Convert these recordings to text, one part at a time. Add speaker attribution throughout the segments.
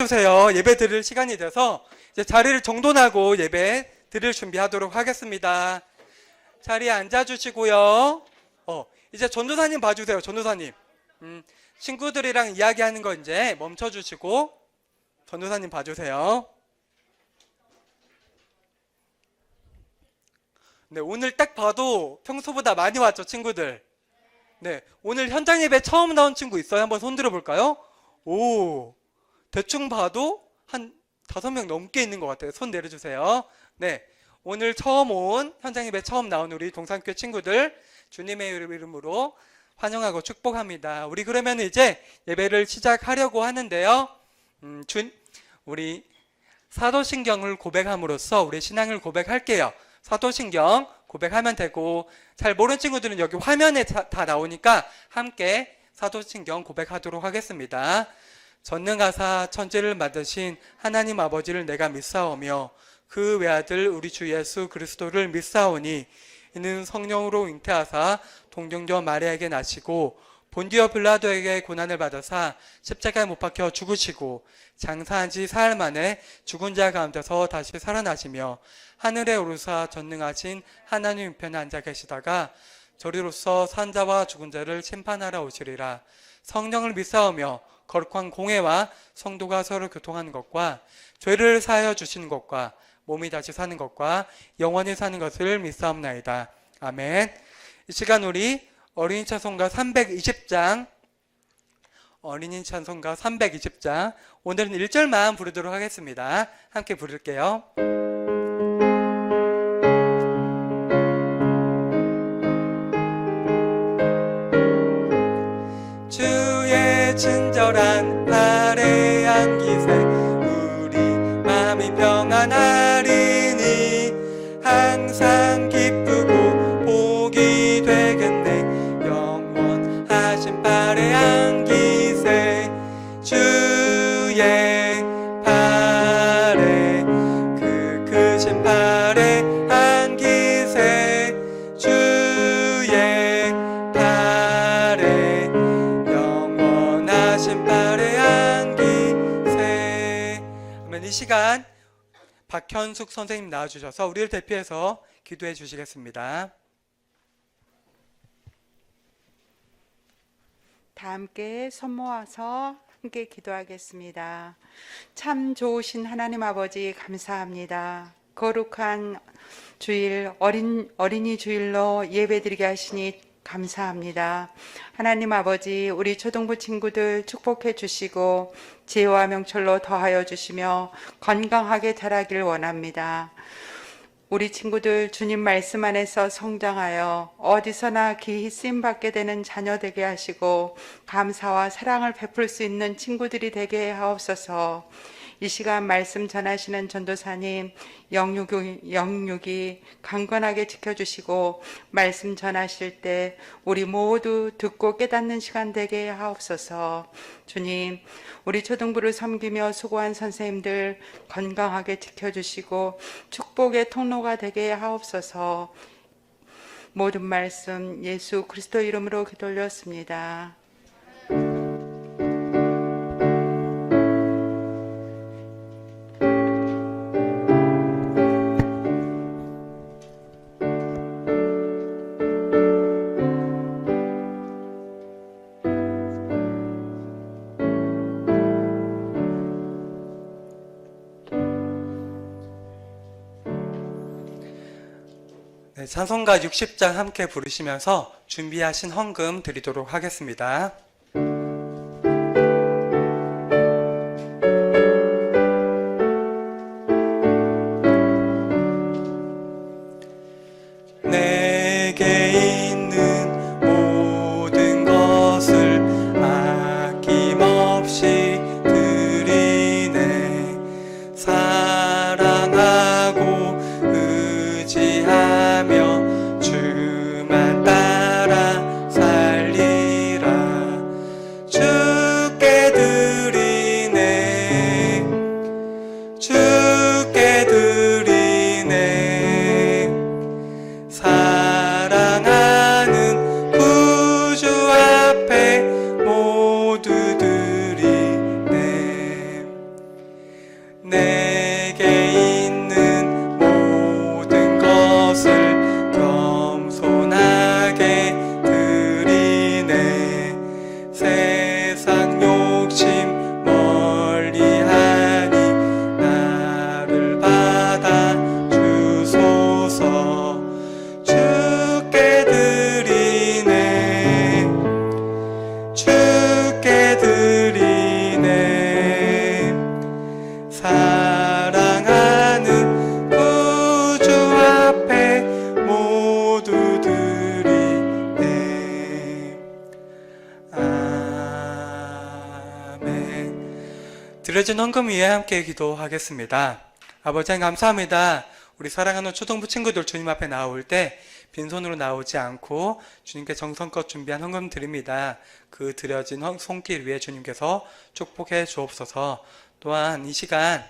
Speaker 1: 주세요. 예배 드릴 시간이 돼서 이제 자리를 정돈하고 예배 드릴 준비하도록 하겠습니다. 자리에 앉아주시고요. 이제 전도사님 봐주세요. 전도사님. 친구들이랑 이야기하는 거 이제 멈춰주시고 전도사님 봐주세요. 네, 오늘 딱 봐도 평소보다 많이 왔죠, 친구들? 네, 오늘 현장 예배 처음 나온 친구 있어요? 한번 손 들어볼까요? 오, 대충 봐도 한 5명 넘게 있는 것 같아요. 손 내려주세요. 네, 오늘 처음 온 현장 예배 처음 나온 우리 동산교회 친구들 주님의 이름으로 환영하고 축복합니다. 우리 그러면 이제 예배를 시작하려고 하는데요. 우리 사도신경을 고백함으로써 우리 신앙을 고백할게요. 사도신경 고백하면 되고, 잘 모르는 친구들은 여기 화면에 다 나오니까 함께 사도신경 고백하도록 하겠습니다. 전능하사 천지를 만드신 하나님 아버지를 내가 믿사오며 그 외아들 우리 주 예수 그리스도를 믿사오니 이는 성령으로 잉태하사 동정녀 마리아에게 나시고 본디오 빌라도에게 고난을 받으사 십자가에 못 박혀 죽으시고 장사한 지 사흘 만에 죽은 자 가운데서 다시 살아나시며 하늘에 오르사 전능하신 하나님 우편에 앉아 계시다가 저리로서 산자와 죽은 자를 심판하러 오시리라. 성령을 믿사오며 거룩한 공회와 성도가 서로 교통하는 것과 죄를 사하여 주시는 것과 몸이 다시 사는 것과 영원히 사는 것을 믿사옵나이다. 아멘. 이 시간 우리 어린이 찬송가 320장 오늘은 1절만 부르도록 하겠습니다. 함께 부를게요. 주의 친절한 발에 안기세 우리 마음이 평안하리니 항상 기쁘고 복이 되겠네. 영원하신 발에 안기세 주의 발에 그 크신 발에 안기세 주의 발에 영원하신 발에 안기세. 그러면 이 시간 박현숙 선생님 나와주셔서 우리를 대표해서 기도해 주시겠습니다.
Speaker 2: 다 함께 손 모아서 함께 기도하겠습니다. 참 좋으신 하나님 아버지 감사합니다. 거룩한 주일 어린이 주일로 예배드리게 하시니 감사합니다. 하나님 아버지, 우리 초등부 친구들 축복해 주시고 지혜와 명철로 더하여 주시며 건강하게 자라길 원합니다. 우리 친구들 주님 말씀 안에서 성장하여 어디서나 기히 쓰임받게 되는 자녀 되게 하시고 감사와 사랑을 베풀 수 있는 친구들이 되게 하옵소서. 이 시간 말씀 전하시는 전도사님 영육이 강건하게 지켜주시고 말씀 전하실 때 우리 모두 듣고 깨닫는 시간 되게 하옵소서. 주님, 우리 초등부를 섬기며 수고한 선생님들 건강하게 지켜주시고 축복의 통로가 되게 하옵소서. 모든 말씀 예수 그리스도 이름으로 기도 올렸습니다.
Speaker 1: 네, 찬송가 60장 함께 부르시면서 준비하신 헌금 드리도록 하겠습니다. 내게 있는 모든 것을 아낌없이 드리네. 사랑하고 의지하며 주만 따라 살리라. 드려진 헌금 위에 함께 기도하겠습니다. 아버지 하나님 감사합니다. 우리 사랑하는 초등부 친구들 주님 앞에 나올 때 빈손으로 나오지 않고 주님께 정성껏 준비한 헌금 드립니다. 그 드려진 손길 위에 주님께서 축복해 주옵소서. 또한 이 시간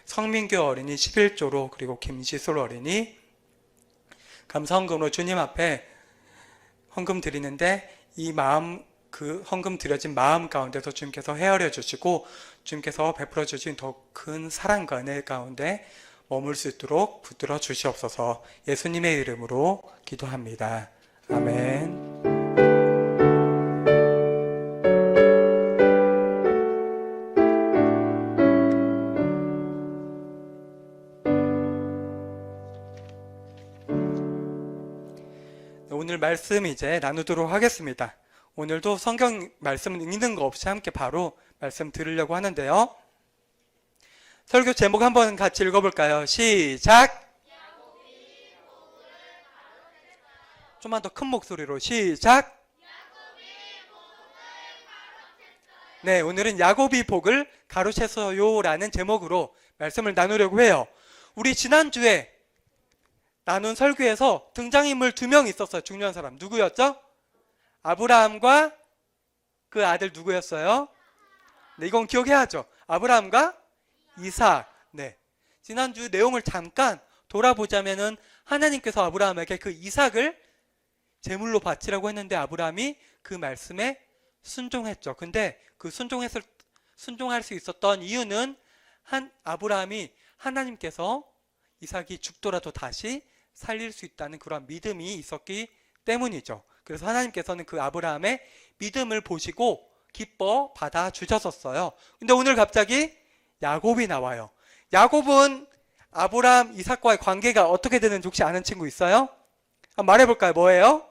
Speaker 1: 성민규 어린이 11조로 그리고 김지솔 어린이 감사헌금으로 주님 앞에 헌금 드리는데 이 마음, 그 헌금 드려진 마음 가운데서 주님께서 헤아려 주시고 주님께서 베풀어 주신 더 큰 사랑과 은혜 가운데 머물 수 있도록 붙들어 주시옵소서. 예수님의 이름으로 기도합니다. 아멘. 오늘 말씀 이제 나누도록 하겠습니다. 오늘도 성경 말씀 읽는 거 없이 함께 바로 말씀 들으려고 하는데요. 설교 제목 한번 같이 읽어볼까요? 시작! 좀만 더 큰 목소리로 시작! 네, 오늘은 야곱이 복을 가로챘어요 라는 제목으로 말씀을 나누려고 해요. 우리 지난주에 나눈 설교에서 등장인물 2명 있었어요. 중요한 사람. 누구였죠? 아브라함과 그 아들 누구였어요? 네, 이건 기억해야죠. 아브라함과 이삭. 네. 지난주 내용을 잠깐 돌아보자면은 하나님께서 아브라함에게 그 이삭을 제물로 바치라고 했는데 아브라함이 그 말씀에 순종했죠. 근데 그 순종할 수 있었던 이유는 아브라함이 하나님께서 이삭이 죽더라도 다시 살릴 수 있다는 그런 믿음이 있었기 때문이죠. 그래서 하나님께서는 그 아브라함의 믿음을 보시고 기뻐 받아 주셨었어요. 근데 오늘 갑자기 야곱이 나와요. 야곱은 아브라함, 이삭과의 관계가 어떻게 되는지 혹시 아는 친구 있어요? 한번 말해볼까요? 뭐예요?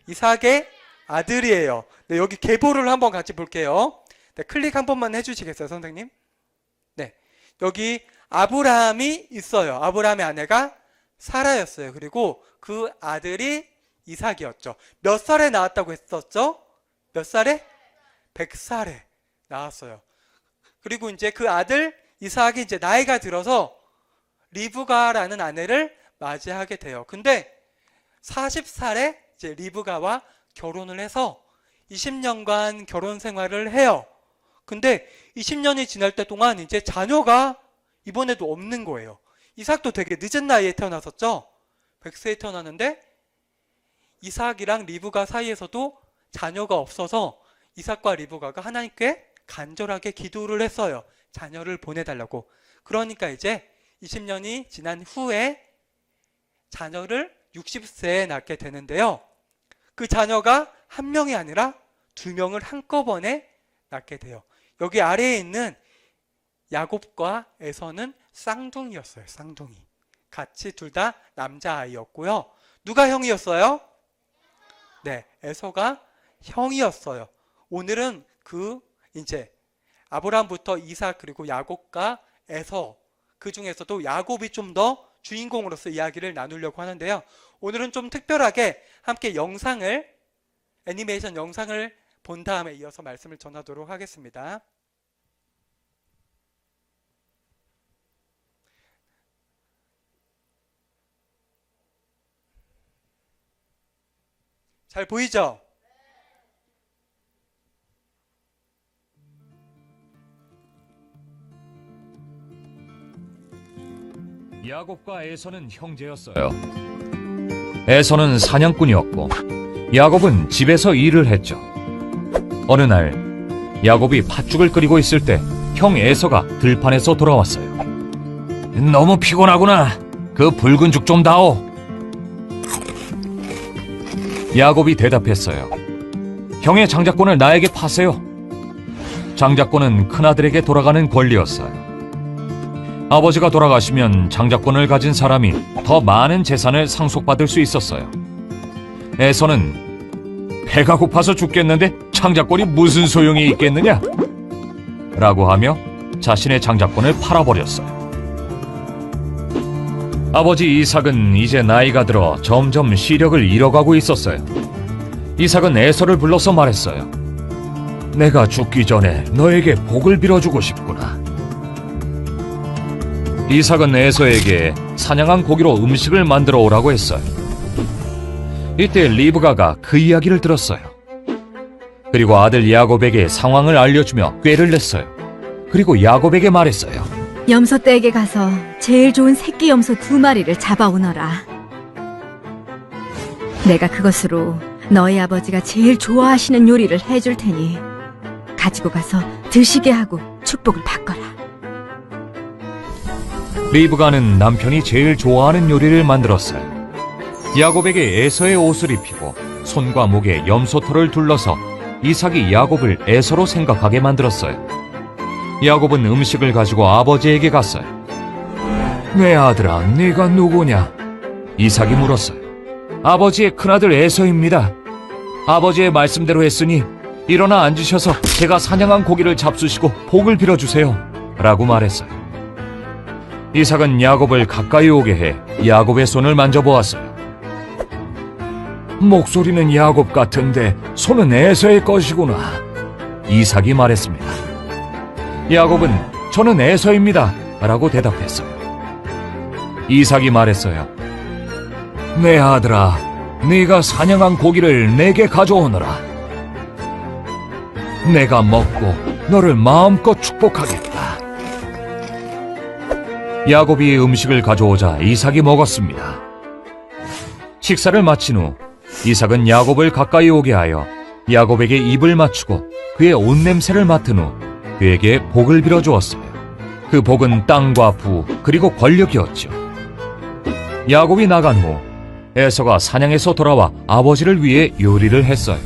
Speaker 1: 이삭의 아들이에요. 네, 여기 계보를 한번 같이 볼게요. 네, 클릭 한 번만 해주시겠어요, 선생님? 네, 여기 아브라함이 있어요. 아브라함의 아내가 사라였어요. 그리고 그 아들이 이삭이었죠. 몇 살에 낳았다고 했었죠? 몇 살에? 100살에 낳았어요. 그리고 이제 그 아들 이삭이 이제 나이가 들어서 리브가라는 아내를 맞이하게 돼요. 근데 40살에 이제 리브가와 결혼을 해서 20년간 결혼 생활을 해요. 근데 20년이 지날 때 동안 이제 자녀가 이번에도 없는 거예요. 이삭도 되게 늦은 나이에 태어났었죠. 100세에 태어났는데 이삭이랑 리브가 사이에서도 자녀가 없어서 이삭과 리브가가 하나님께 간절하게 기도를 했어요. 자녀를 보내달라고. 그러니까 이제 20년이 지난 후에 자녀를 60세에 낳게 되는데요. 그 자녀가 한 명이 아니라 2명을 한꺼번에 낳게 돼요. 여기 아래에 있는 야곱과 에서는 쌍둥이였어요. 쌍둥이. 같이 둘 다 남자아이였고요. 누가 형이었어요? 네, 에서가 형이었어요. 오늘은 이제 아브라함부터 이삭 그리고 야곱과 에서, 그 중에서도 야곱이 좀 더 주인공으로서 이야기를 나누려고 하는데요. 오늘은 좀 특별하게 함께 애니메이션 영상을 본 다음에 이어서 말씀을 전하도록 하겠습니다. 잘 보이죠?
Speaker 3: 야곱과 에서는 형제였어요. 에서는 사냥꾼이었고 야곱은 집에서 일을 했죠. 어느 날 야곱이 팥죽을 끓이고 있을 때 형 에서가 들판에서 돌아왔어요. 너무 피곤하구나. 그 붉은 죽 좀 다오. 야곱이 대답했어요. 형의 장자권을 나에게 파세요. 장자권은 큰아들에게 돌아가는 권리였어요. 아버지가 돌아가시면 장자권을 가진 사람이 더 많은 재산을 상속받을 수 있었어요. 에서는 배가 고파서 죽겠는데 장자권이 무슨 소용이 있겠느냐? 라고 하며 자신의 장자권을 팔아버렸어요. 아버지 이삭은 이제 나이가 들어 점점 시력을 잃어가고 있었어요. 이삭은 에서를 불러서 말했어요. 내가 죽기 전에 너에게 복을 빌어주고 싶구나. 이삭은 에서에게 사냥한 고기로 음식을 만들어 오라고 했어요. 이때 리브가가 그 이야기를 들었어요. 그리고 아들 야곱에게 상황을 알려주며 꾀를 냈어요. 그리고 야곱에게 말했어요.
Speaker 4: 염소떼에게 가서 제일 좋은 새끼 염소 2마리를 잡아오너라. 내가 그것으로 너희 아버지가 제일 좋아하시는 요리를 해줄 테니 가지고 가서 드시게 하고 축복을 바꿔라.
Speaker 3: 리브가는 남편이 제일 좋아하는 요리를 만들었어요. 야곱에게 에서의 옷을 입히고 손과 목에 염소털을 둘러서 이삭이 야곱을 에서로 생각하게 만들었어요. 야곱은 음식을 가지고 아버지에게 갔어요. 내 아들아, 네가 누구냐? 이삭이 물었어요. 아버지의 큰아들 에서입니다. 아버지의 말씀대로 했으니 일어나 앉으셔서 제가 사냥한 고기를 잡수시고 복을 빌어주세요. 라고 말했어요. 이삭은 야곱을 가까이 오게 해 야곱의 손을 만져보았어요. 목소리는 야곱 같은데 손은 에서의 것이구나. 이삭이 말했습니다. 야곱은 저는 에서입니다. 라고 대답했어요. 이삭이 말했어요. 내 아들아, 네가 사냥한 고기를 내게 가져오너라. 내가 먹고 너를 마음껏 축복하겠다. 야곱이 음식을 가져오자 이삭이 먹었습니다. 식사를 마친 후 이삭은 야곱을 가까이 오게 하여 야곱에게 입을 맞추고 그의 옷 냄새를 맡은 후 그에게 복을 빌어주었어요. 그 복은 땅과 부 그리고 권력이었죠. 야곱이 나간 후 에서가 사냥에서 돌아와 아버지를 위해 요리를 했어요.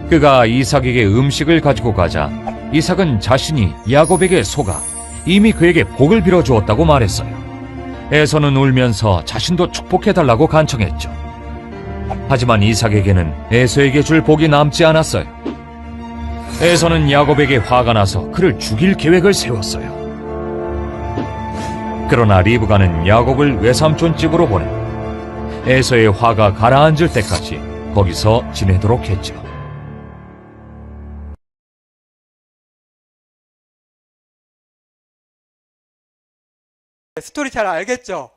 Speaker 3: 그가 이삭에게 음식을 가지고 가자 이삭은 자신이 야곱에게 속아 이미 그에게 복을 빌어주었다고 말했어요. 에서는 울면서 자신도 축복해달라고 간청했죠. 하지만 이삭에게는 에서에게 줄 복이 남지 않았어요. 에서는 야곱에게 화가 나서 그를 죽일 계획을 세웠어요. 그러나 리브가는 야곱을 외삼촌 집으로 보내 에서의 화가 가라앉을 때까지 거기서 지내도록 했죠.
Speaker 1: 스토리 잘 알겠죠?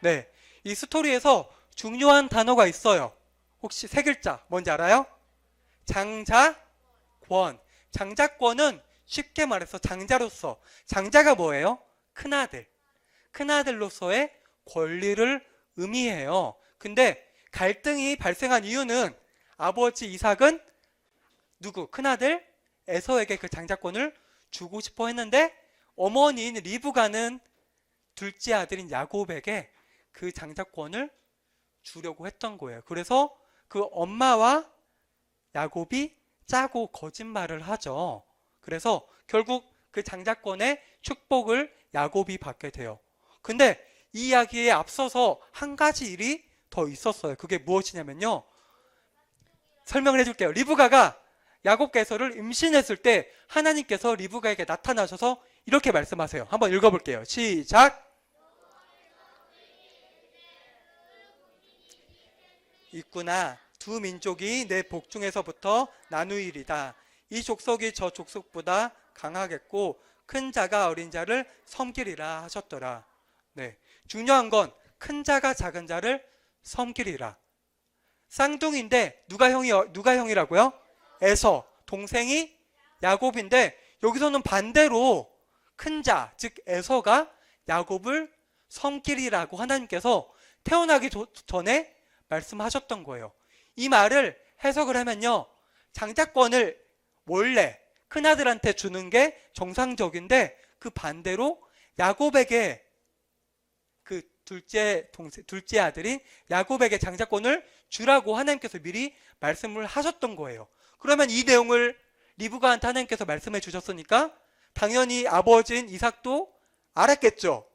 Speaker 1: 네. 이 스토리에서 중요한 단어가 있어요. 혹시 세 글자 뭔지 알아요? 장자권. 장자권은 쉽게 말해서 장자로서, 장자가 뭐예요? 큰아들. 큰아들로서의 권리를 의미해요. 근데 갈등이 발생한 이유는 아버지 이삭은 누구? 큰아들 에서에게 그 장자권을 주고 싶어 했는데 어머니인 리브가는 둘째 아들인 야곱에게 그 장자권을 주려고 했던 거예요. 그래서 그 엄마와 야곱이 짜고 거짓말을 하죠. 그래서 결국 그 장자권의 축복을 야곱이 받게 돼요. 근데 이 이야기에 앞서서 한 가지 일이 더 있었어요. 그게 무엇이냐면요. 설명을 해줄게요. 리브가가 야곱과 에서를 임신했을 때 하나님께서 리브가에게 나타나셔서 이렇게 말씀하세요. 한번 읽어볼게요. 시작. 있구나. 두 민족이 내 복중에서부터 나누이리다. 이 족속이 저 족속보다 강하겠고 큰 자가 어린 자를 섬기리라 하셨더라. 네, 중요한 건 큰 자가 작은 자를 섬기리라. 쌍둥이인데 누가 형이라고요? 에서. 동생이 야곱인데 여기서는 반대로 큰 자, 즉 에서가 야곱을 섬기리라고 하나님께서 태어나기 전에 말씀하셨던 거예요. 이 말을 해석을 하면요, 장자권을 원래 큰아들한테 주는 게 정상적인데 그 반대로 야곱에게 그 둘째 아들인 야곱에게 장자권을 주라고 하나님께서 미리 말씀을 하셨던 거예요. 그러면 이 내용을 리브가한테 하나님께서 말씀해 주셨으니까 당연히 아버지인 이삭도 알았겠죠.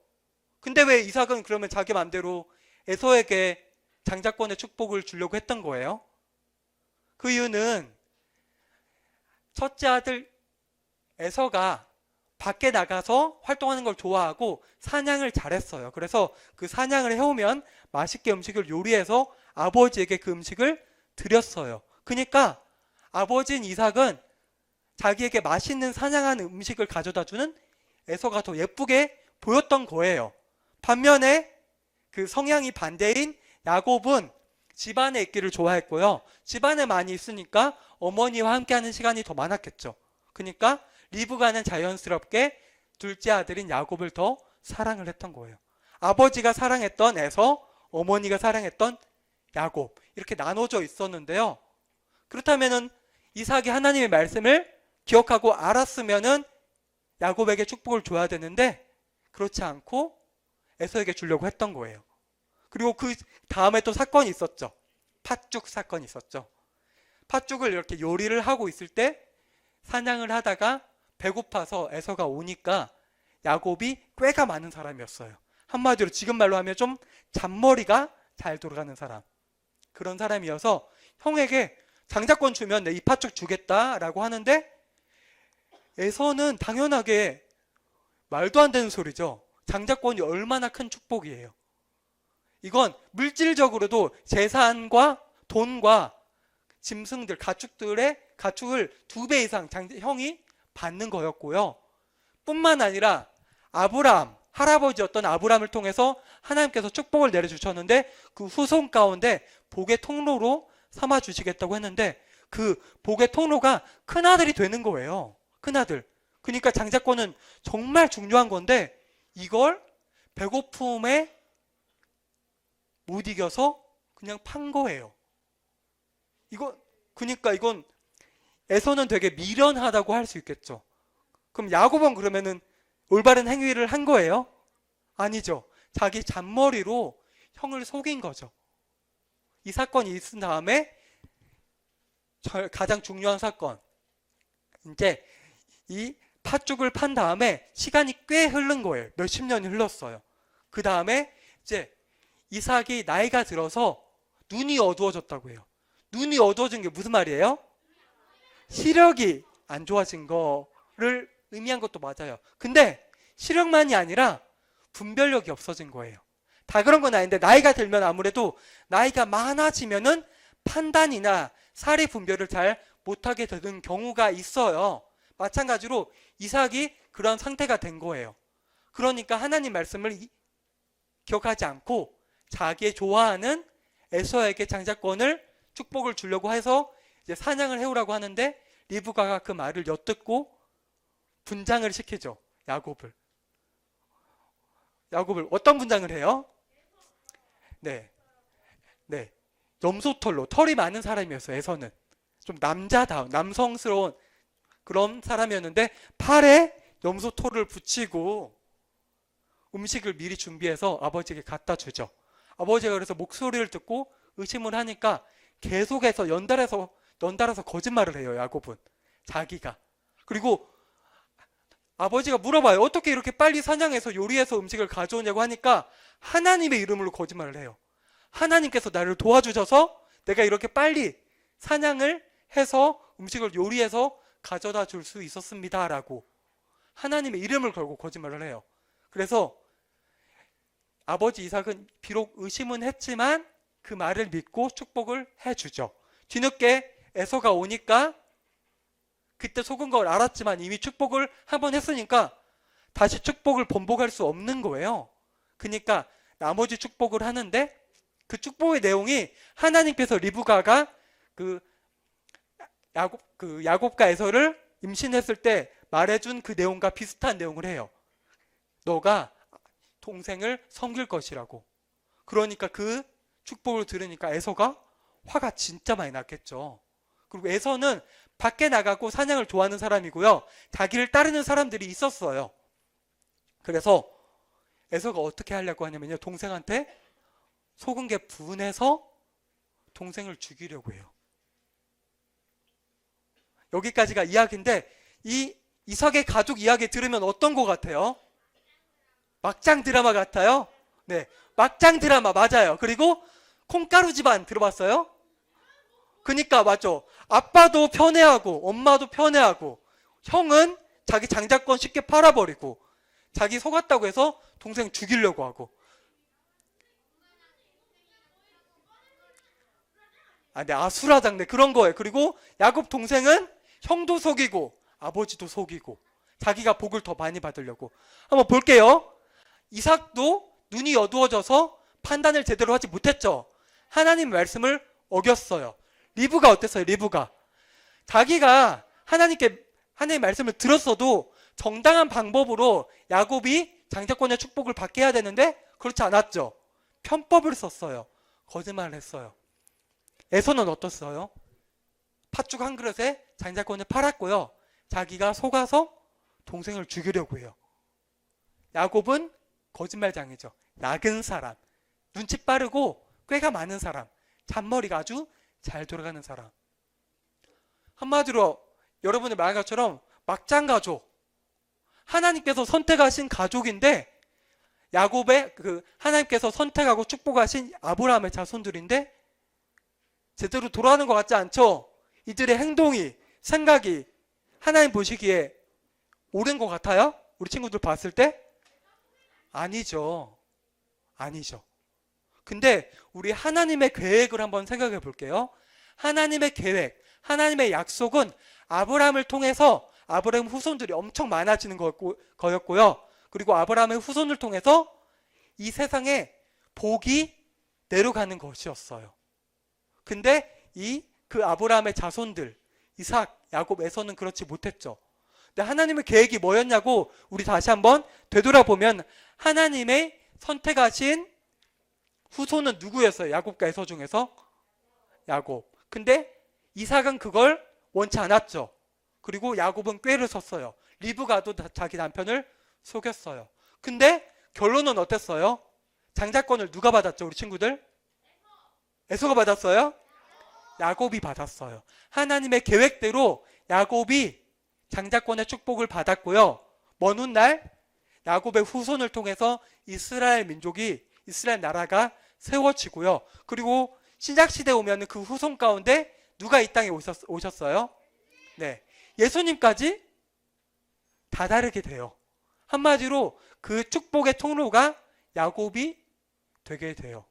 Speaker 1: 근데 왜 이삭은 그러면 자기 마음대로 에서에게 장자권의 축복을 주려고 했던 거예요? 그 이유는 첫째 아들 에서가 밖에 나가서 활동하는 걸 좋아하고 사냥을 잘했어요. 그래서 그 사냥을 해오면 맛있게 음식을 요리해서 아버지에게 그 음식을 드렸어요. 그러니까 아버지인 이삭은 자기에게 맛있는 사냥한 음식을 가져다 주는 에서가 더 예쁘게 보였던 거예요. 반면에 그 성향이 반대인 야곱은 집안에 있기를 좋아했고요. 집안에 많이 있으니까 어머니와 함께하는 시간이 더 많았겠죠. 그러니까 리브가는 자연스럽게 둘째 아들인 야곱을 더 사랑을 했던 거예요. 아버지가 사랑했던 에서, 어머니가 사랑했던 야곱, 이렇게 나눠져 있었는데요. 그렇다면은 이삭이 하나님의 말씀을 기억하고 알았으면은 야곱에게 축복을 줘야 되는데 그렇지 않고 에서에게 주려고 했던 거예요. 그리고 그 다음에 또 사건이 있었죠. 팥죽 사건이 있었죠. 팥죽을 이렇게 요리를 하고 있을 때 사냥을 하다가 배고파서 에서가 오니까 야곱이 꾀가 많은 사람이었어요. 한마디로 지금 말로 하면 좀 잔머리가 잘 돌아가는 사람. 그런 사람이어서 형에게 장자권 주면 내 이 팥죽 주겠다라고 하는데 에서는 당연하게 말도 안 되는 소리죠. 장자권이 얼마나 큰 축복이에요. 이건 물질적으로도 재산과 돈과 짐승들, 가축을 2배 이상 형이 받는 거였고요. 뿐만 아니라 아브라함, 할아버지였던 아브라함을 통해서 하나님께서 축복을 내려주셨는데 그 후손 가운데 복의 통로로 삼아 주시겠다고 했는데 그 복의 통로가 큰아들이 되는 거예요. 큰아들. 그러니까 장자권은 정말 중요한 건데 이걸 배고픔에 못 이겨서 그냥 판 거예요. 그러니까 이건 에서는 되게 미련하다고 할 수 있겠죠. 그럼 야곱은 그러면은 올바른 행위를 한 거예요? 아니죠. 자기 잔머리로 형을 속인 거죠. 이 사건이 있은 다음에 가장 중요한 사건. 이제 이 팥죽을 판 다음에 시간이 꽤 흐른 거예요. 몇십 년이 흘렀어요. 그 다음에 이제 이삭이 나이가 들어서 눈이 어두워졌다고 해요. 눈이 어두워진 게 무슨 말이에요? 시력이 안 좋아진 거를 의미한 것도 맞아요. 근데 시력만이 아니라 분별력이 없어진 거예요. 다 그런 건 아닌데 나이가 들면 아무래도 나이가 많아지면은 판단이나 사리 분별을 잘 못하게 되는 경우가 있어요. 마찬가지로 이삭이 그런 상태가 된 거예요. 그러니까 하나님 말씀을 기억하지 않고 자기의 좋아하는 에서에게 장자권을 축복을 주려고 해서 이제 사냥을 해오라고 하는데 리브가가 그 말을 엿듣고 분장을 시키죠. 야곱을 어떤 분장을 해요? 네. 염소털로 털이 많은 사람이었어요. 에서는 좀 남자다운 남성스러운 그런 사람이었는데 팔에 염소털을 붙이고 음식을 미리 준비해서 아버지에게 갖다 주죠. 아버지가 그래서 목소리를 듣고 의심을 하니까 계속해서 연달아서 거짓말을 해요. 야곱은 자기가. 그리고 아버지가 물어봐요. 어떻게 이렇게 빨리 사냥해서 요리해서 음식을 가져오냐고 하니까 하나님의 이름으로 거짓말을 해요. 하나님께서 나를 도와주셔서 내가 이렇게 빨리 사냥을 해서 음식을 요리해서 가져다 줄 수 있었습니다 라고 하나님의 이름을 걸고 거짓말을 해요. 그래서 아버지 이삭은 비록 의심은 했지만 그 말을 믿고 축복을 해주죠. 뒤늦게 에서가 오니까 그때 속은 걸 알았지만 이미 축복을 한번 했으니까 다시 축복을 번복할 수 없는 거예요. 그러니까 나머지 축복을 하는데 그 축복의 내용이 하나님께서 리브가가 야곱과 에서를 임신했을 때 말해준 그 내용과 비슷한 내용을 해요. 너가 동생을 섬길 것이라고. 그러니까 그 축복을 들으니까 에서가 화가 진짜 많이 났겠죠. 그리고 에서는 밖에 나가고 사냥을 좋아하는 사람이고요. 자기를 따르는 사람들이 있었어요. 그래서 에서가 어떻게 하려고 하냐면요. 동생한테 속은 게 분해서 동생을 죽이려고 해요. 여기까지가 이야기인데 이 이삭의 가족 이야기 들으면 어떤 것 같아요? 막장 드라마 같아요? 네, 막장 드라마 맞아요. 그리고 콩가루 집안 들어봤어요? 그니까 맞죠. 아빠도 편애하고 엄마도 편애하고 형은 자기 장자권 쉽게 팔아버리고 자기 속았다고 해서 동생 죽이려고 하고 네, 아수라장, 네, 그런 거예요. 그리고 야곱 동생은 형도 속이고 아버지도 속이고 자기가 복을 더 많이 받으려고. 한번 볼게요. 이삭도 눈이 어두워져서 판단을 제대로 하지 못했죠. 하나님 말씀을 어겼어요. 리브가 어땠어요? 리브가 자기가 하나님의 말씀을 들었어도 정당한 방법으로 야곱이 장자권의 축복을 받게 해야 되는데 그렇지 않았죠. 편법을 썼어요. 거짓말을 했어요. 에서는 어떻어요? 팥죽 한 그릇에 장자권을 팔았고요. 자기가 속아서 동생을 죽이려고 해요. 야곱은 거짓말장이죠. 약은 사람, 눈치 빠르고 꾀가 많은 사람, 잔머리가 아주 잘 돌아가는 사람. 한마디로 여러분의 말한 것처럼 막장 가족, 하나님께서 선택하신 가족인데 야곱의 하나님께서 선택하고 축복하신 아브라함의 자손들인데 제대로 돌아가는 것 같지 않죠? 이들의 행동이, 생각이 하나님 보시기에 옳은 것 같아요? 우리 친구들 봤을 때? 아니죠. 아니죠. 근데 우리 하나님의 계획을 한번 생각해 볼게요. 하나님의 계획, 하나님의 약속은 아브라함을 통해서 아브라함 후손들이 엄청 많아지는 거였고요. 그리고 아브라함의 후손을 통해서 이 세상에 복이 내려가는 것이었어요. 근데 그 아브라함의 자손들, 이삭, 야곱, 에서는 그렇지 못했죠. 근데 하나님의 계획이 뭐였냐고 우리 다시 한번 되돌아보면 하나님의 선택하신 후손은 누구였어요? 야곱과 에서 중에서? 야곱. 근데 이삭은 그걸 원치 않았죠. 그리고 야곱은 꾀를 썼어요. 리브가도 자기 남편을 속였어요. 근데 결론은 어땠어요? 장자권을 누가 받았죠? 우리 친구들? 에서가 받았어요? 야곱이 받았어요. 하나님의 계획대로 야곱이 장자권의 축복을 받았고요. 먼 훗날 야곱의 후손을 통해서 이스라엘 민족이, 이스라엘 나라가 세워지고요. 그리고 신약시대에 오면 그 후손 가운데 누가 이 땅에 오셨어요? 네, 예수님까지 다다르게 돼요. 한마디로 그 축복의 통로가 야곱이 되게 돼요.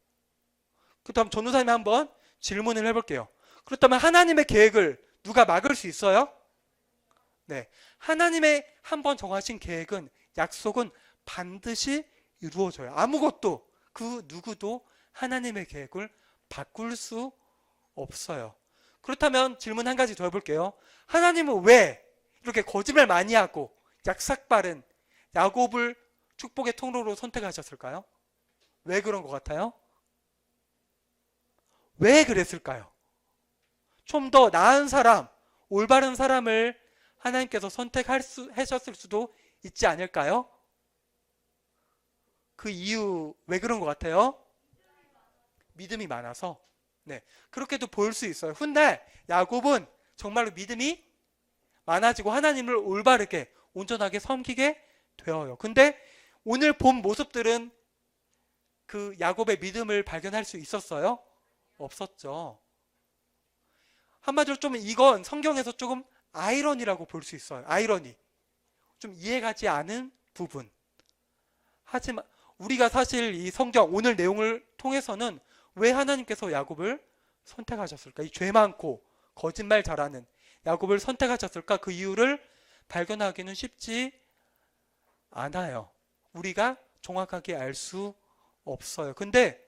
Speaker 1: 그렇다면 전도사님 한번 질문을 해볼게요. 그렇다면 하나님의 계획을 누가 막을 수 있어요? 네, 하나님의 한번 정하신 계획은, 약속은 반드시 이루어져요. 아무것도, 그 누구도 하나님의 계획을 바꿀 수 없어요. 그렇다면 질문 한 가지 더 해볼게요. 하나님은 왜 이렇게 거짓말 많이 하고 약삭빠른 야곱을 축복의 통로로 선택하셨을까요? 왜 그런 것 같아요? 왜 그랬을까요? 좀 더 나은 사람, 올바른 사람을 하나님께서 선택하셨을 수도 있지 않을까요? 그 이유 왜 그런 것 같아요? 믿음이 많아서. 네, 그렇게도 볼 수 있어요. 훗날 야곱은 정말로 믿음이 많아지고 하나님을 올바르게 온전하게 섬기게 되어요. 근데 오늘 본 모습들은 그 야곱의 믿음을 발견할 수 있었어요? 없었죠. 한마디로 좀 이건 성경에서 조금 아이러니라고 볼 수 있어요. 아이러니. 좀 이해가지 않은 부분. 하지만 우리가 사실 이 성경 오늘 내용을 통해서는 왜 하나님께서 야곱을 선택하셨을까? 이 죄 많고 거짓말 잘하는 야곱을 선택하셨을까? 그 이유를 발견하기는 쉽지 않아요. 우리가 정확하게 알 수 없어요. 근데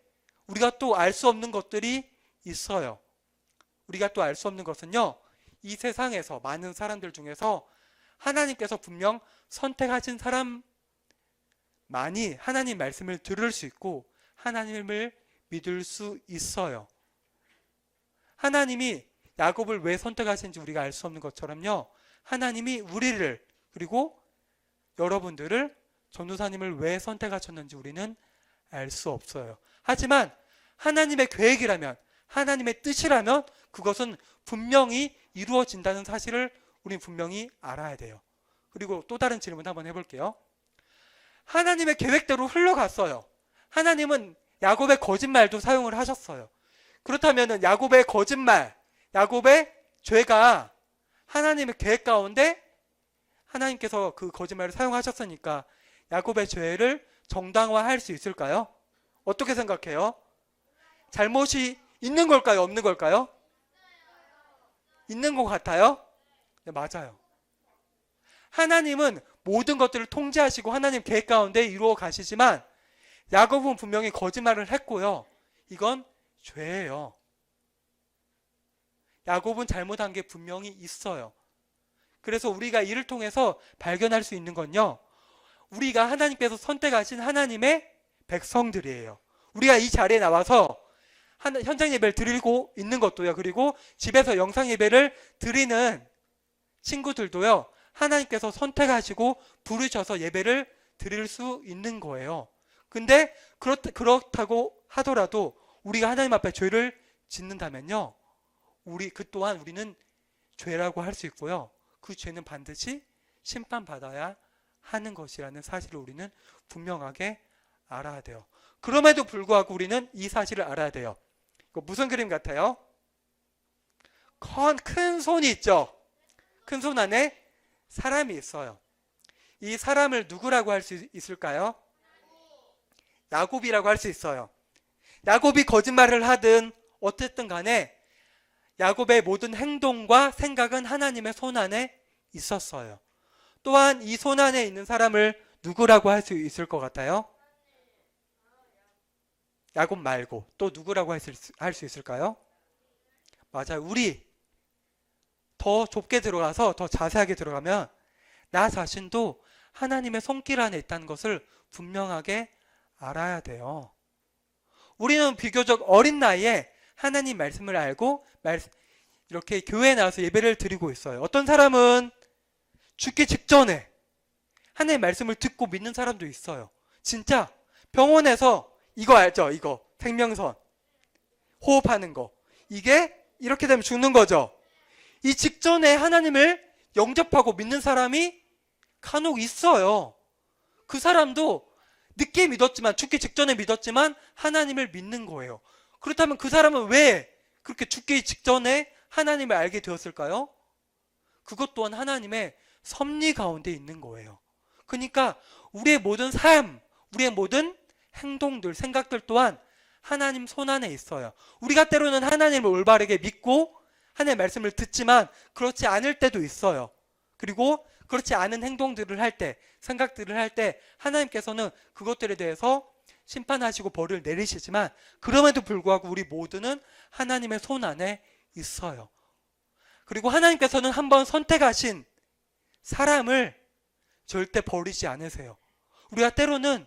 Speaker 1: 우리가 또 알 수 없는 것들이 있어요. 우리가 또 알 수 없는 것은요, 이 세상에서 많은 사람들 중에서 하나님께서 분명 선택하신 사람만이 하나님 말씀을 들을 수 있고 하나님을 믿을 수 있어요. 하나님이 야곱을 왜 선택하신지 우리가 알 수 없는 것처럼요, 하나님이 우리를, 그리고 여러분들을, 전도사님을 왜 선택하셨는지 우리는 알 수 없어요. 하지만 하나님의 계획이라면, 하나님의 뜻이라면 그것은 분명히 이루어진다는 사실을 우리는 분명히 알아야 돼요. 그리고 또 다른 질문 한번 해볼게요. 하나님의 계획대로 흘러갔어요. 하나님은 야곱의 거짓말도 사용을 하셨어요. 그렇다면 야곱의 거짓말, 야곱의 죄가 하나님의 계획 가운데 하나님께서 그 거짓말을 사용하셨으니까 야곱의 죄를 정당화할 수 있을까요? 어떻게 생각해요? 잘못이 있는 걸까요? 없는 걸까요? 있는 것 같아요? 네, 맞아요. 하나님은 모든 것들을 통제하시고 하나님 계획 가운데 이루어 가시지만 야곱은 분명히 거짓말을 했고요. 이건 죄예요. 야곱은 잘못한 게 분명히 있어요. 그래서 우리가 이를 통해서 발견할 수 있는 건요. 우리가 하나님께서 선택하신 하나님의 백성들이에요. 우리가 이 자리에 나와서 현장 예배를 드리고 있는 것도요. 그리고 집에서 영상 예배를 드리는 친구들도요. 하나님께서 선택하시고 부르셔서 예배를 드릴 수 있는 거예요. 근데 그렇다고 하더라도 우리가 하나님 앞에 죄를 짓는다면요. 그 또한 우리는 죄라고 할 수 있고요. 그 죄는 반드시 심판받아야 하는 것이라는 사실을 우리는 분명하게 알아야 돼요. 그럼에도 불구하고 우리는 이 사실을 알아야 돼요. 이거 무슨 그림 같아요? 큰 손이 있죠? 큰 손 안에 사람이 있어요. 이 사람을 누구라고 할 수 있을까요? 야곱이라고 할 수 있어요. 야곱이 거짓말을 하든 어쨌든 간에 야곱의 모든 행동과 생각은 하나님의 손 안에 있었어요. 또한 이 손 안에 있는 사람을 누구라고 할 수 있을 것 같아요? 야곱 말고 또 누구라고 할 수 있을까요? 맞아요. 우리 더 좁게 들어가서 더 자세하게 들어가면 나 자신도 하나님의 손길 안에 있다는 것을 분명하게 알아야 돼요. 우리는 비교적 어린 나이에 하나님 말씀을 알고 이렇게 교회에 나와서 예배를 드리고 있어요. 어떤 사람은 죽기 직전에 하나님의 말씀을 듣고 믿는 사람도 있어요. 진짜 병원에서 이거 알죠? 이거 생명선 호흡하는 거, 이게 이렇게 되면 죽는 거죠. 이 직전에 하나님을 영접하고 믿는 사람이 간혹 있어요. 그 사람도 늦게 믿었지만, 죽기 직전에 믿었지만 하나님을 믿는 거예요. 그렇다면 그 사람은 왜 그렇게 죽기 직전에 하나님을 알게 되었을까요? 그것 또한 하나님의 섭리 가운데 있는 거예요. 그러니까 우리의 모든 삶, 우리의 모든 행동들, 생각들 또한 하나님 손 안에 있어요. 우리가 때로는 하나님을 올바르게 믿고 하나님의 말씀을 듣지만 그렇지 않을 때도 있어요. 그리고 그렇지 않은 행동들을 할 때, 생각들을 할 때 하나님께서는 그것들에 대해서 심판하시고 벌을 내리시지만 그럼에도 불구하고 우리 모두는 하나님의 손 안에 있어요. 그리고 하나님께서는 한번 선택하신 사람을 절대 버리지 않으세요. 우리가 때로는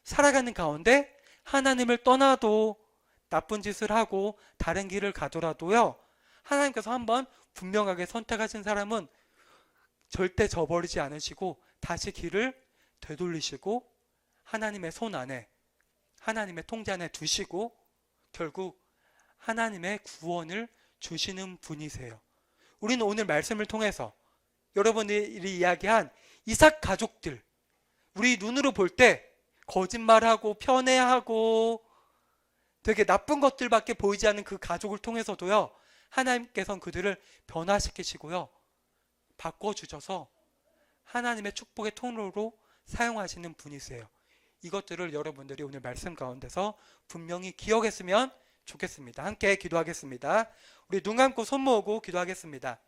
Speaker 1: 살아가는 가운데 하나님을 떠나도 나쁜 짓을 하고 다른 길을 가더라도요, 하나님께서 한번 분명하게 선택하신 사람은 절대 저버리지 않으시고 다시 길을 되돌리시고 하나님의 손 안에, 하나님의 통제 안에 두시고 결국 하나님의 구원을 주시는 분이세요. 우리는 오늘 말씀을 통해서 여러분들이 이야기한 이삭 가족들, 우리 눈으로 볼 때 거짓말하고 편애하고 되게 나쁜 것들밖에 보이지 않는 그 가족을 통해서도요, 하나님께서는 그들을 변화시키시고요, 바꿔주셔서 하나님의 축복의 통로로 사용하시는 분이세요. 이것들을 여러분들이 오늘 말씀 가운데서 분명히 기억했으면 좋겠습니다. 함께 기도하겠습니다. 우리 눈 감고 손 모으고 기도하겠습니다.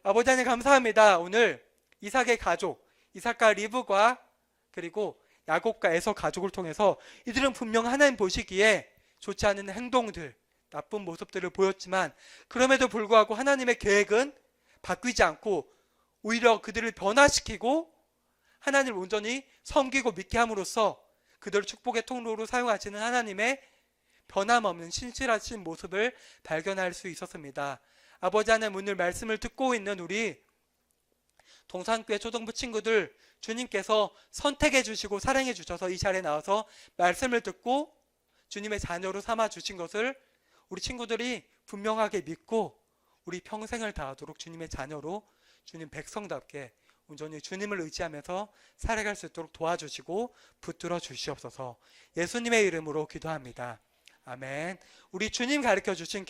Speaker 1: 아버지 하나님 감사합니다. 오늘 이삭의 가족, 이삭과 리브과 그리고 야곱과 에서 가족을 통해서 이들은 분명 하나님 보시기에 좋지 않은 행동들, 나쁜 모습들을 보였지만 그럼에도 불구하고 하나님의 계획은 바뀌지 않고 오히려 그들을 변화시키고 하나님을 온전히 섬기고 믿게 함으로써 그들을 축복의 통로로 사용하시는 하나님의 변함없는 신실하신 모습을 발견할 수 있었습니다. 아버지 하나님, 오늘 말씀을 듣고 있는 우리 동산교회 초등부 친구들, 주님께서 선택해 주시고 사랑해 주셔서 이 자리에 나와서 말씀을 듣고 주님의 자녀로 삼아 주신 것을 우리 친구들이 분명하게 믿고 우리 평생을 다하도록 주님의 자녀로, 주님 백성답게 온전히 주님을 의지하면서 살아갈 수 있도록 도와주시고 붙들어 주시옵소서. 예수님의 이름으로 기도합니다. 아멘. 우리 주님 가르쳐 주신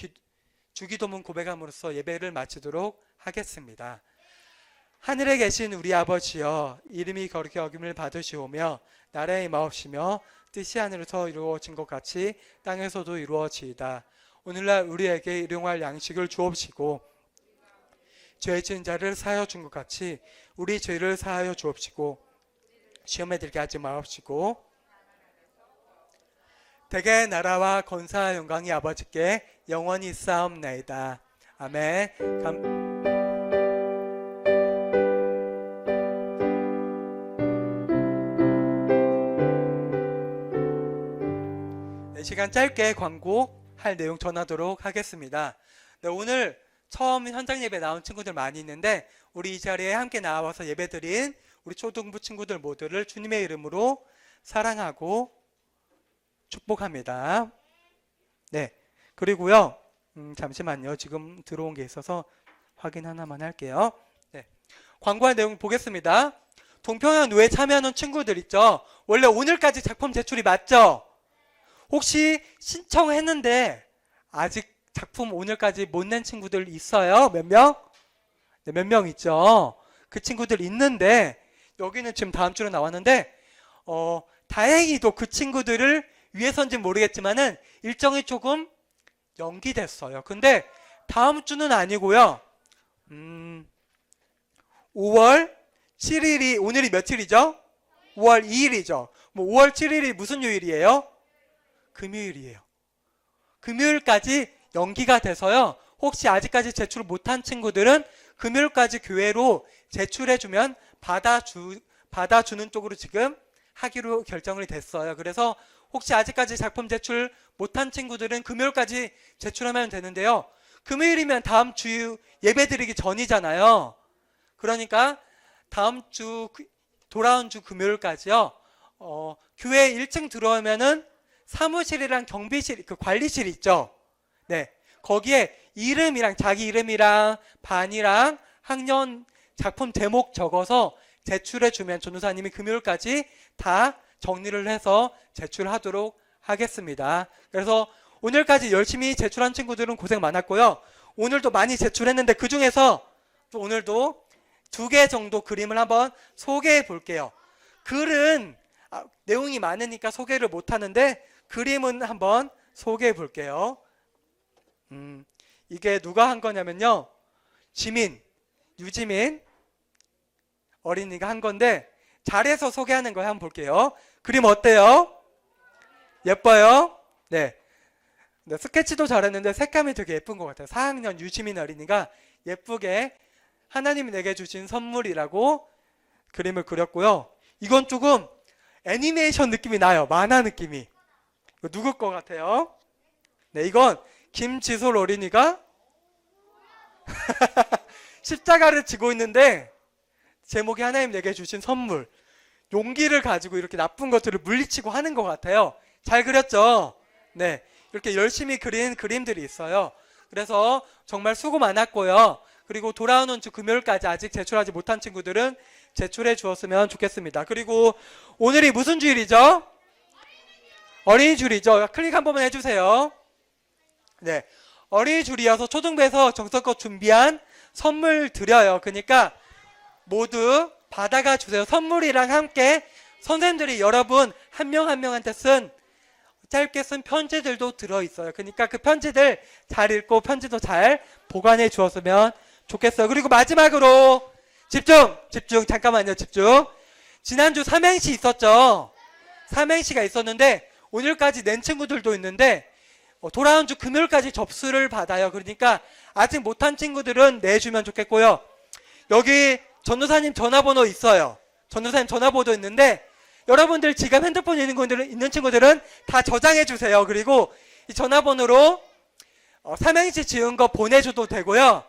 Speaker 1: 주기도문 고백함으로써 예배를 마치도록 하겠습니다. 하늘에 계신 우리 아버지여, 이름이 거룩히 여김을 받으시오며 나라의 마옵시며 뜻이 하늘에서 이루어진 것 같이 땅에서도 이루어지이다. 오늘날 우리에게 일용할 양식을 주옵시고 죄 지은 자를 사하여 준 것 같이 우리 죄를 사하여 주옵시고 시험에 들게 하지 마옵시고 대개 나라와 권사와 영광이 아버지께 영원히 있사옵나이다. 아멘. 시간 짧게 광고할 내용 전하도록 하겠습니다. 네, 오늘 처음 현장 예배 나온 친구들 많이 있는데 우리 이 자리에 함께 나와서 예배드린 우리 초등부 친구들 모두를 주님의 이름으로 사랑하고 축복합니다. 네, 그리고요 잠시만요. 지금 들어온 게 있어서 확인 하나만 할게요. 네, 광고할 내용 보겠습니다. 동평양 노예 참여하는 친구들 있죠? 원래 오늘까지 작품 제출이 맞죠? 혹시 신청했는데 아직 작품 오늘까지 못 낸 친구들 있어요? 몇 명? 네, 몇 명 있죠. 그 친구들 있는데 여기는 지금 다음 주로 나왔는데 다행히도 그 친구들을 위해서인지 모르겠지만은 일정이 조금 연기됐어요. 근데 다음 주는 아니고요. 5월 7일이 오늘이 며칠이죠? 5월 2일이죠. 뭐 5월 7일이 무슨 요일이에요? 금요일이에요. 금요일까지 연기가 돼서요. 혹시 아직까지 제출을 못한 친구들은 금요일까지 교회로 제출해주면 받아주는 쪽으로 지금 하기로 결정이 됐어요. 그래서 혹시 아직까지 작품 제출 못한 친구들은 금요일까지 제출하면 되는데요. 금요일이면 다음 주 예배드리기 전이잖아요. 그러니까 다음 주 돌아온 주 금요일까지요. 교회 1층 들어오면은 사무실이랑 경비실, 그 관리실 있죠? 네. 거기에 이름이랑 자기 이름이랑 반이랑 학년 작품 제목 적어서 제출해주면 전도사님이 금요일까지 다 정리를 해서 제출하도록 하겠습니다. 그래서 오늘까지 열심히 제출한 친구들은 고생 많았고요. 오늘도 많이 제출했는데 그 중에서 또 오늘도 2개 정도 그림을 한번 소개해 볼게요. 글은 내용이 많으니까 소개를 못 하는데 그림은 한번 소개해 볼게요. 이게 누가 한 거냐면요. 유지민 어린이가 한 건데 잘해서 소개하는 거예요. 한번 볼게요. 그림 어때요? 예뻐요? 네. 네, 스케치도 잘했는데 색감이 되게 예쁜 것 같아요. 4학년 유지민 어린이가 예쁘게 하나님이 내게 주신 선물이라고 그림을 그렸고요. 이건 조금 애니메이션 느낌이 나요. 만화 느낌이. 이거 누구 것 같아요? 네, 이건 김지솔 어린이가 십자가를 지고 있는데 제목이 하나님 내게 주신 선물. 용기를 가지고 이렇게 나쁜 것들을 물리치고 하는 것 같아요. 잘 그렸죠? 네, 이렇게 열심히 그린 그림들이 있어요. 그래서 정말 수고 많았고요. 그리고 돌아오는 주 금요일까지 아직 제출하지 못한 친구들은 제출해 주었으면 좋겠습니다. 그리고 오늘이 무슨 주일이죠? 어린이 주일이죠. 클릭 한 번만 해주세요. 네, 어린이 주일이어서 초등부에서 정성껏 준비한 선물 드려요. 그러니까 모두 받아가 주세요. 선물이랑 함께 선생님들이 여러분 한 명 한 명한테 짧게 쓴 편지들도 들어있어요. 그러니까 그 편지들 잘 읽고 편지도 잘 보관해 주었으면 좋겠어요. 그리고 마지막으로 집중 잠깐만요. 집중. 지난주 삼행시 있었죠. 삼행시가 있었는데 오늘까지 낸 친구들도 있는데 돌아온 주 금요일까지 접수를 받아요. 그러니까 아직 못한 친구들은 내주면 좋겠고요. 여기 전도사님 전화번호 있어요. 전도사님 전화번호 있는데 여러분들 지금 핸드폰 있는 친구들은 다 저장해 주세요. 그리고 이 전화번호로 삼행시 지은 거 보내줘도 되고요.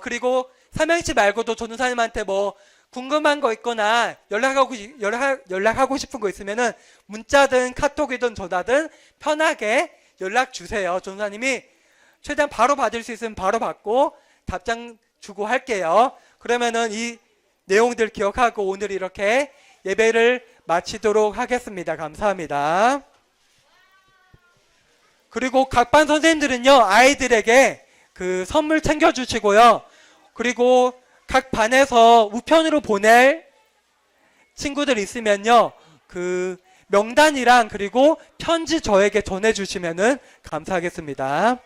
Speaker 1: 그리고 삼행시 말고도 전도사님한테 뭐 궁금한 거 있거나 연락하고 싶은 거 있으면은 문자든 카톡이든 전화든 편하게 연락 주세요. 전도사님이 최대한 바로 받을 수 있으면 바로 받고 답장 주고 할게요. 그러면은 이 내용들 기억하고 오늘 이렇게 예배를 마치도록 하겠습니다. 감사합니다. 그리고 각 반 선생님들은요, 아이들에게 그 선물 챙겨주시고요. 그리고 각 반에서 우편으로 보낼 친구들 있으면요, 그 명단이랑 그리고 편지 저에게 전해주시면은 감사하겠습니다.